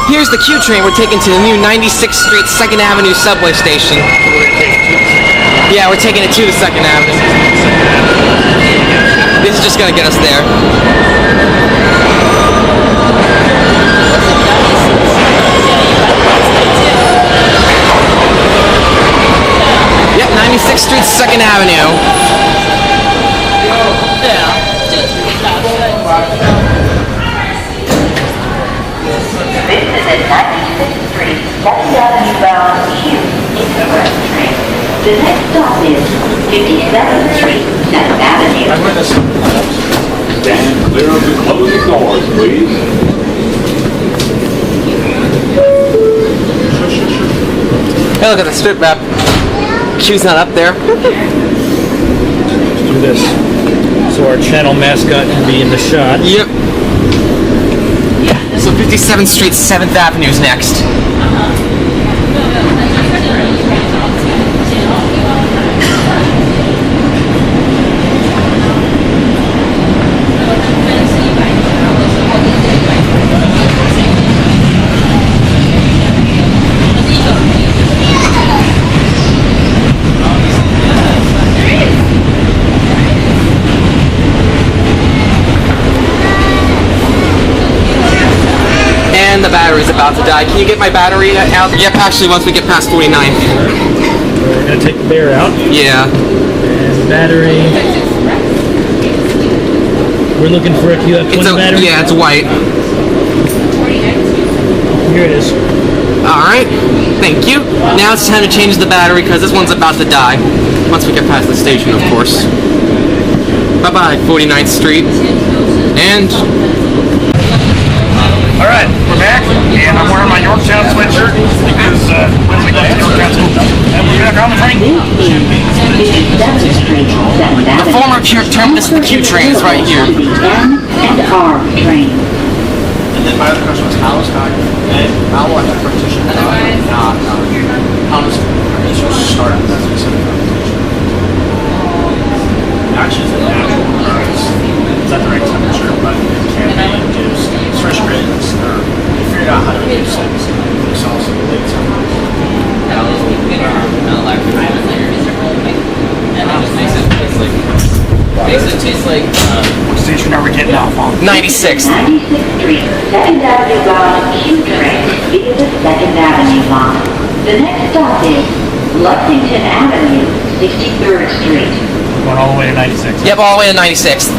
Here's the Q train. We're taking to the new 96th Street 2nd Avenue subway station. Yeah, we're taking it to the 2nd Avenue. This is just gonna get us there. Yep, 96th Street 2nd Avenue. This is at 96th Street, 2nd Avenue bound Q Express train. The next stop is 57th Street, 2nd Avenue. Stand clear of the closing doors, please. Hey, look at the strip map. Q's not up there. Let's do this. So our channel mascot can be in the shot. Yep. So 57th Street, 7th Avenue is next. And the battery's about to die. Can you get my battery out? Yep, actually, once we get past 49. We're gonna take the bear out. Yeah. And battery. We're looking for a QF20 battery. Yeah, it's white. Here it is. Alright, thank you. Now it's time to change the battery because this one's about to die. Once we get past the station, of course. Bye-bye, 49th Street. And... Alright, we're back, and I'm wearing my Yorktown sweatshirt because when we left Yorktown school, and we're back on the train. 57th Street, 2nd the Avenue. former terminus of the Q train is right here. The N and R train. And then my other question was, how is and how will I have partition? How does partition start at that specific competition? Actually, it's an actual price. It's not the right temperature, but it can be induced. Fresh grades, or we figured out how to reduce it. It's also the late temperature. What station are we getting off on? 96th. 96th Street, 2nd Avenue bound Q train via the 2nd Avenue line. The next stop is Lexington Avenue, 63rd Street. Going all the way to 96. Yep, all the way to 96th.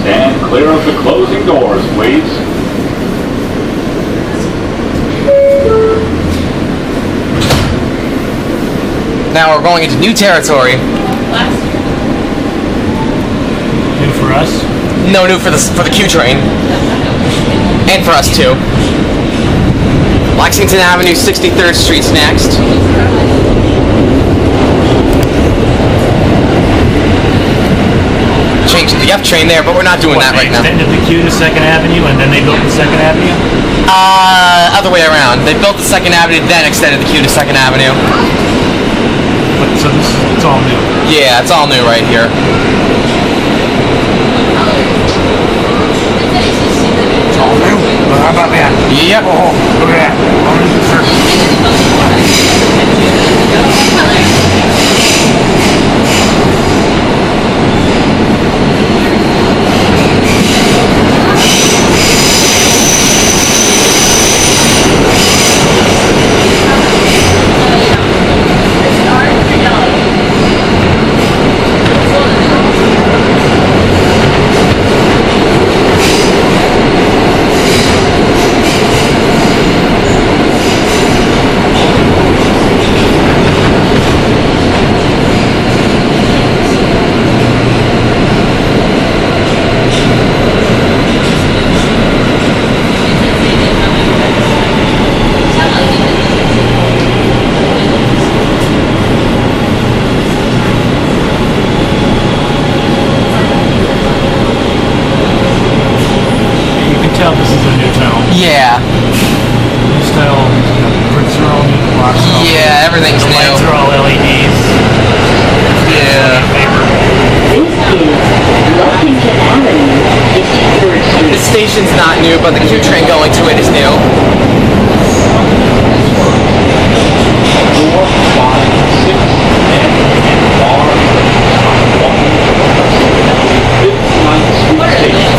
Stand clear of the closing doors, please. Now we're going into new territory. New for us. No, new for the Q train. And for us too. Lexington Avenue, 63rd Street's next. Changed the F train there, but we're not doing that right now. Extended the Q to 2nd Avenue, and then they built the 2nd Avenue? Other way around. They built the 2nd Avenue, then extended the Q to 2nd Avenue. But, so this, it's all new. Yeah, it's all new right here. It's all new. But how about that? Yep. Oh, look at that. This is a new town. Yeah. New style, bricks are all new. box. Yeah, everything's The lights new. are all LEDs. Yeah. Paper. This is Lexington Avenue, 63rd Street. This station's not new, but the Q train going to it is new. 4, 5, 6, and bar 1. 59th Street Station.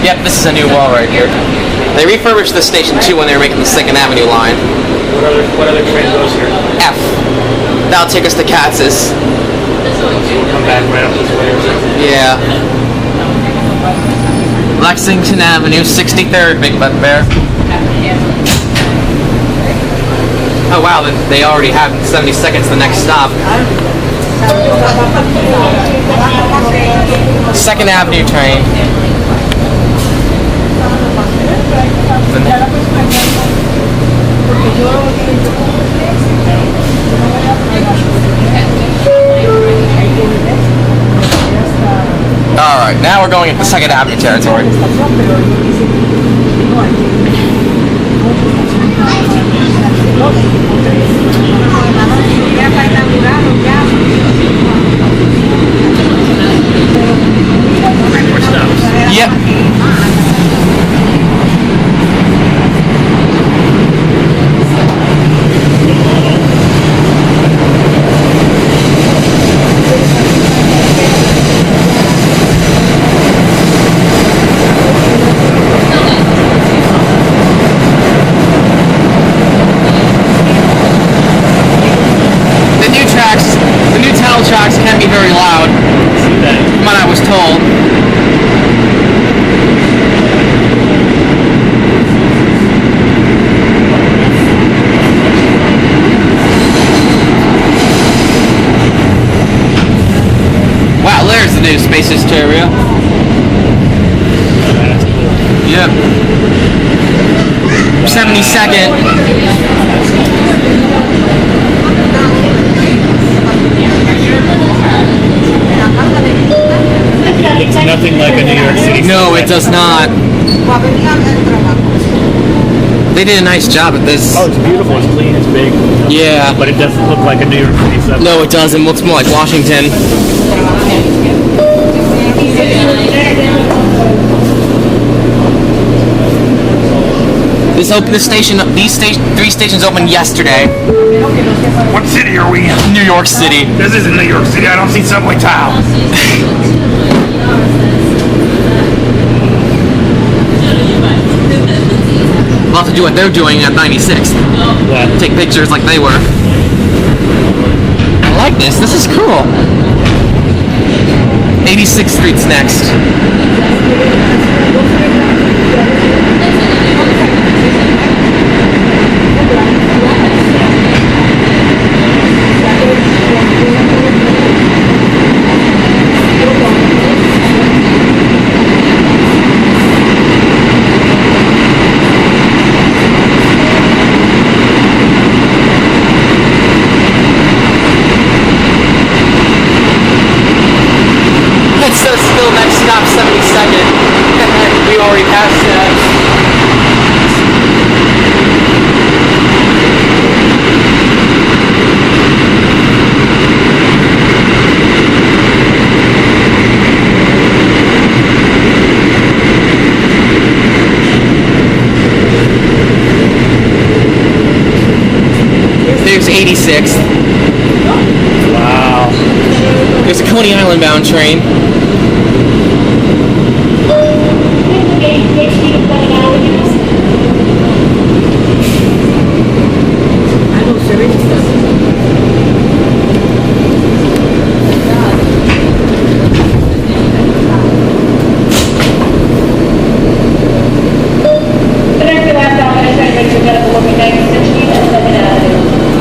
Yep, this is a new wall right here. They refurbished this station too when they were making the 2nd Avenue line. What other train goes here? F. That'll take us to Katz's. We'll come back right up this way or something. Yeah. Lexington Avenue, 63rd, Big Butt Bear. Oh wow, they already have 70 seconds the next stop. 2nd Avenue train. Alright, now we're going into 2nd Avenue territory. More stops. Yep. The new tunnel tracks can be very loud, See that? from what I was told. Wow, there's the new Space Hysteria. Yep. 72nd. It looks nothing like a New York City. No, it does not. They did a nice job at this. Oh, it's beautiful. It's clean. It's big. Yeah. But it doesn't look like a New York City subway. No, it doesn't. It looks more like Washington. These 3 stations opened yesterday. What city are we in? New York City. This isn't New York City. I don't see subway tiles. We'll have to do what they're doing at 96th. What? Take pictures like they were. I like this. This is cool. 86th Street's next. It says still next stop 72nd. We already passed that. There's 86th. Wow. There's a Coney Island bound train.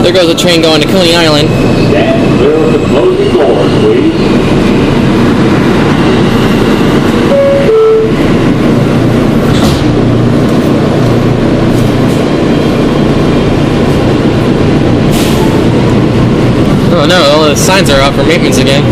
There goes a train going to Coney Island. Stand clear of the closing doors, please. Oh no, all the signs are up for maintenance again.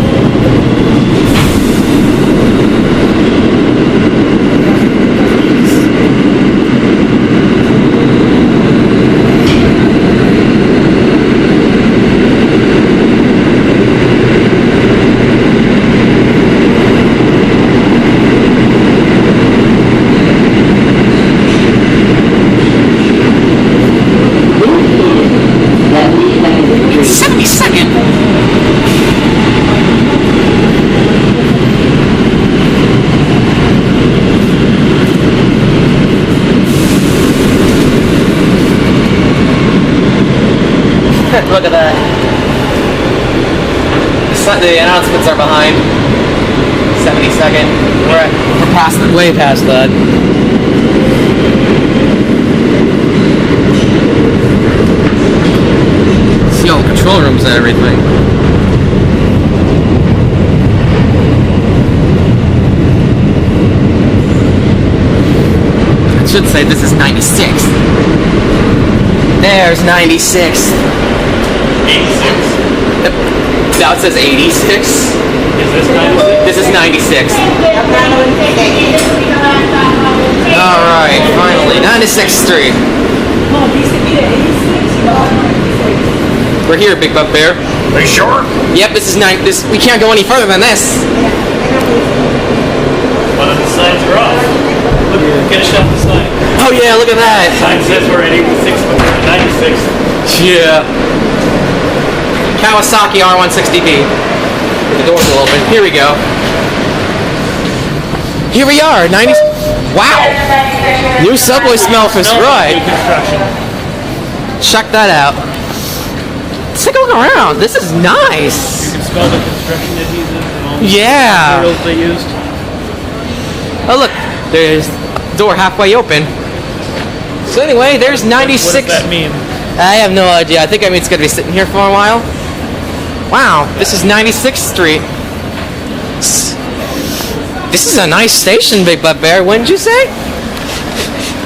Look at that. The announcements are behind. 72nd. We're past it. Way past that. See all the control rooms and everything. It should say this is 96. There's 96. 86. Now it says 86. Is this 96? This is 96. Alright, finally. 96th Street. We're here, Big Butt Bear. Are you sure? Yep, this is we can't go any further than this. One of the signs are off. Look, finish off the sign. Oh yeah, look at that. Sign says we're at 86, but we're at 96. Yeah. Kawasaki R16OB. The doors will open. Here we go. Here we are, 90. Wow! New subway smell for right. New construction. Check that out. Let's take a look around. This is nice. You can smell the construction adhesive and all the Yeah. materials they used. Oh look, there's the door halfway open. So anyway, there's 96. What does that mean? I have no idea. I think it's gonna be sitting here for a while. Wow, this is 96th Street. This is a nice station, Big Butt Bear, wouldn't you say?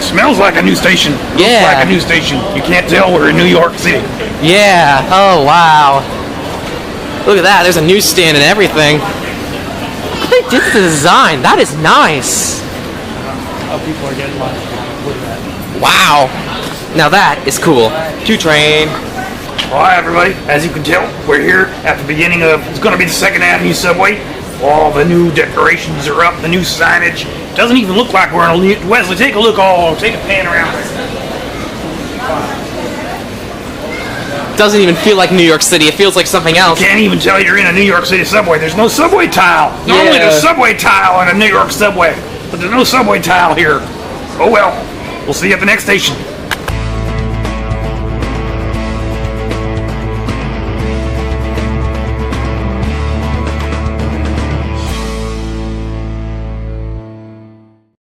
Smells like a new station. Looks Yeah. like a new station. You can't tell we're in New York City. Yeah. Oh wow. Look at that. There's a newsstand and everything. Look what they did to the design. That is nice. How people are getting lost. Look at that. Wow. Now that is cool. 2 train. Well, hi, everybody. As you can tell, we're here at the beginning of, it's going to be the 2nd Avenue subway. All the new decorations are up, the new signage. Doesn't even look like we're in a, Wesley, take a look, take a pan around. Doesn't even feel like New York City. It feels like something else. Can't even tell you're in a New York City subway. There's no subway tile. Normally Yeah. there's subway tile in a New York subway, but there's no subway tile here. Oh well, we'll see you at the next station.